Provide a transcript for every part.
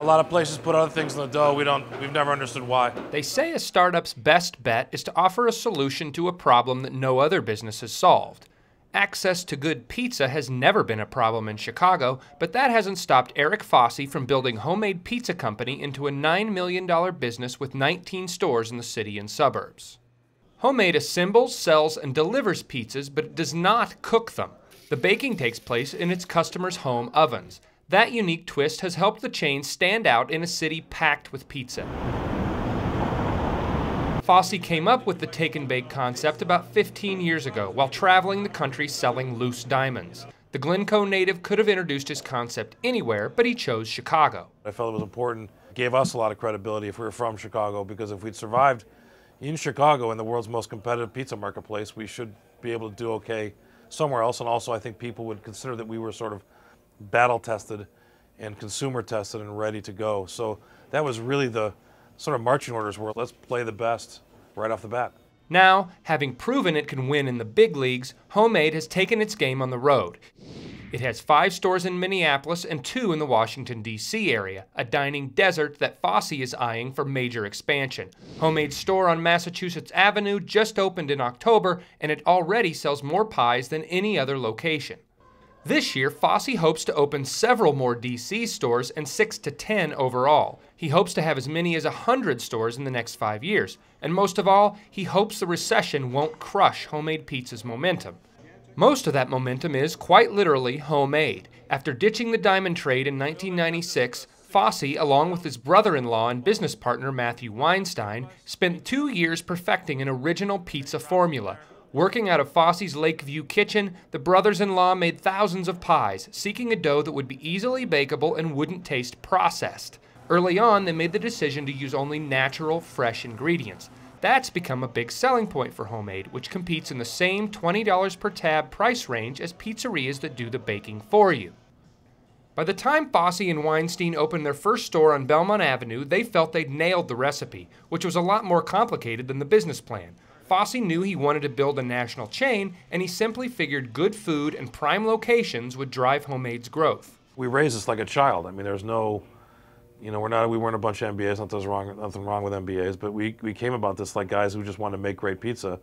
A lot of places put other things in the dough. We've never understood why. They say a startup's best bet is to offer a solution to a problem that no other business has solved. Access to good pizza has never been a problem in Chicago, but that hasn't stopped Eric Fosse from building Homemade Pizza Company into a $9 million business with 19 stores in the city and suburbs. Homemade assembles, sells, and delivers pizzas, but it does not cook them. The baking takes place in its customers' home ovens. That unique twist has helped the chain stand out in a city packed with pizza. Fosse came up with the take and bake concept about 15 years ago while traveling the country selling loose diamonds. The Glencoe native could have introduced his concept anywhere, but he chose Chicago. I felt it was important. It gave us a lot of credibility if we were from Chicago, because if we'd survived in Chicago in the world's most competitive pizza marketplace, we should be able to do okay somewhere else. And also I think people would consider that we were sort of battle tested and consumer tested and ready to go. So that was really the sort of marching orders were, let's play the best right off the bat. Now, having proven it can win in the big leagues, Homemade has taken its game on the road. It has 5 stores in Minneapolis and 2 in the Washington, D.C. area, a dining desert that Fosse is eyeing for major expansion. Homemade's store on Massachusetts Avenue just opened in October, and it already sells more pies than any other location. This year, Fosse hopes to open several more DC stores and 6 to 10 overall. He hopes to have as many as 100 stores in the next 5 years. And most of all, he hopes the recession won't crush Homemade Pizza's momentum. Most of that momentum is, quite literally, homemade. After ditching the diamond trade in 1996, Fosse, along with his brother-in-law and business partner Matthew Weinstein, spent 2 years perfecting an original pizza formula. Working out of Fosse's Lakeview kitchen, the brothers-in-law made thousands of pies, seeking a dough that would be easily bakeable and wouldn't taste processed. Early on, they made the decision to use only natural, fresh ingredients. That's become a big selling point for Homemade, which competes in the same $20 per tab price range as pizzerias that do the baking for you. By the time Fosse and Weinstein opened their first store on Belmont Avenue, they felt they'd nailed the recipe, which was a lot more complicated than the business plan. Fosse knew he wanted to build a national chain, and he simply figured good food and prime locations would drive Homemade's growth. We raised this like a child. I mean, there's no, we weren't a bunch of MBAs, nothing wrong with MBAs, but we came about this like guys who just wanted to make great pizza,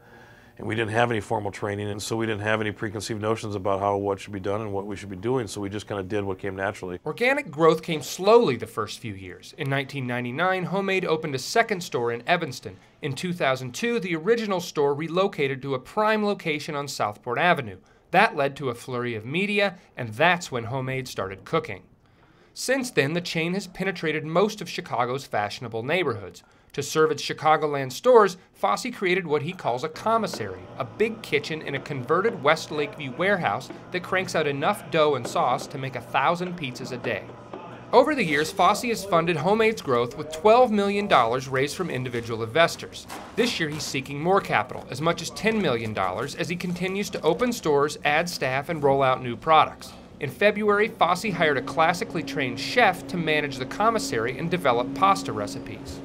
and we didn't have any formal training, and so we didn't have any preconceived notions about what should be done and what we should be doing, so we just kind of did what came naturally. Organic growth came slowly the first few years. In 1999, Homemade opened a second store in Evanston. In 2002, the original store relocated to a prime location on Southport Avenue. That led to a flurry of media, and that's when Homemade started cooking. Since then, the chain has penetrated most of Chicago's fashionable neighborhoods. To serve its Chicagoland stores, Fosse created what he calls a commissary, a big kitchen in a converted West Lakeview warehouse that cranks out enough dough and sauce to make 1,000 pizzas a day. Over the years, Fosse has funded Homemade's growth with $12 million raised from individual investors. This year, he's seeking more capital, as much as $10 million, as he continues to open stores, add staff, and roll out new products. In February, Fosse hired a classically trained chef to manage the commissary and develop pasta recipes.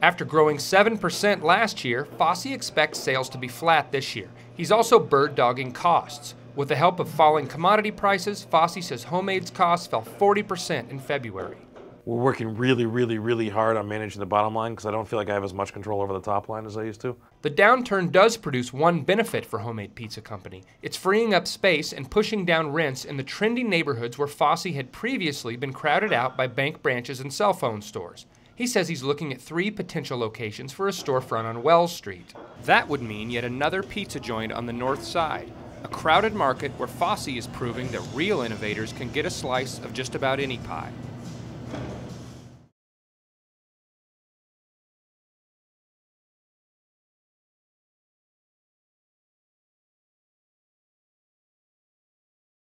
After growing 7% last year, Fosse expects sales to be flat this year. He's also bird-dogging costs. With the help of falling commodity prices, Fosse says Homemade's costs fell 40% in February. We're working really hard on managing the bottom line because I don't feel like I have as much control over the top line as I used to. The downturn does produce one benefit for Homemade Pizza Company. It's freeing up space and pushing down rents in the trendy neighborhoods where Fosse had previously been crowded out by bank branches and cell phone stores. He says he's looking at 3 potential locations for a storefront on Wells Street. That would mean yet another pizza joint on the north side, a crowded market where Fosse is proving that real innovators can get a slice of just about any pie.